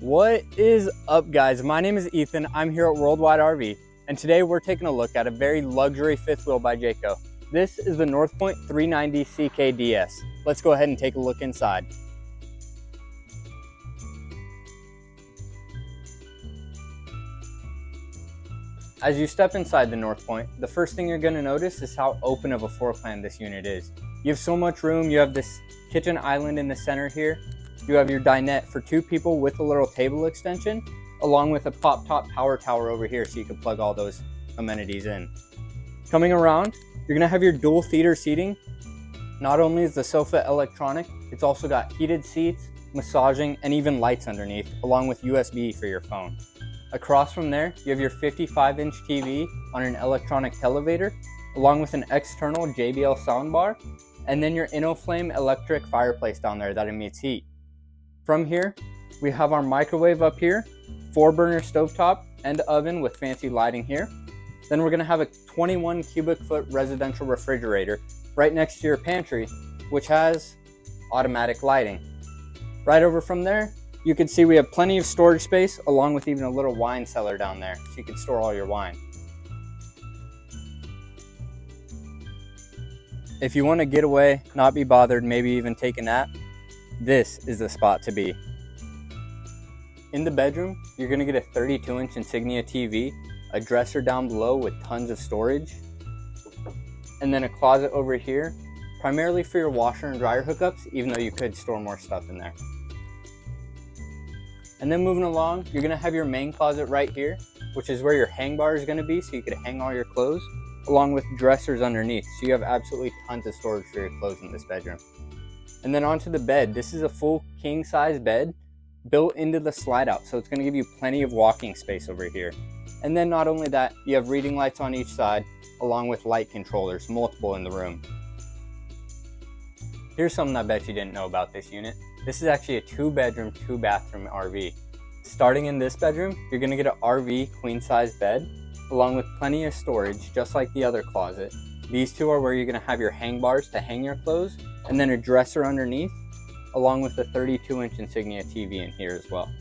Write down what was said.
What is up, guys? My name is Ethan. I'm here at Worldwide RV, and today we're taking a look at a very luxury fifth wheel by Jayco. This is the Northpoint 390 CKDS. Let's go ahead and take a look inside. As you step inside the Northpoint, the first thing you're going to notice is how open of a floor plan this unit is. You have so much room. You have this kitchen island in the center here. You have your dinette for two people with a little table extension, along with a pop-top power tower over here so you can plug all those amenities in. Coming around, you're going to have your dual theater seating. Not only is the sofa electronic, it's also got heated seats, massaging, and even lights underneath, along with USB for your phone. Across from there, you have your 55-inch TV on an electronic televator, along with an external JBL soundbar, and then your InnoFlame electric fireplace down there that emits heat. From here, we have our microwave up here, 4-burner stovetop and oven with fancy lighting here. Then we're going to have a 21 cubic foot residential refrigerator right next to your pantry, which has automatic lighting. Right over from there, you can see we have plenty of storage space, along with even a little wine cellar down there, so you can store all your wine. If you want to get away, not be bothered, maybe even take a nap, this is the spot to be. In the bedroom, you're going to get a 32-inch Insignia TV, a dresser down below with tons of storage, and then a closet over here, primarily for your washer and dryer hookups, even though you could store more stuff in there. And then moving along, you're going to have your main closet right here, which is where your hang bar is going to be, so you could hang all your clothes, along with dressers underneath, so you have absolutely tons of storage for your clothes in this bedroom. And then onto the bed. This is a full king size bed built into the slide out, so it's going to give you plenty of walking space over here. And then not only that, you have reading lights on each side, along with light controllers, multiple in the room. Here's something I bet you didn't know about this unit. This is actually a 2-bedroom, 2-bathroom RV. Starting in this bedroom, you're going to get an RV queen size bed, along with plenty of storage, just like the other closet. These two are where you're going to have your hang bars to hang your clothes, and then a dresser underneath, along with the 32-inch Insignia TV in here as well.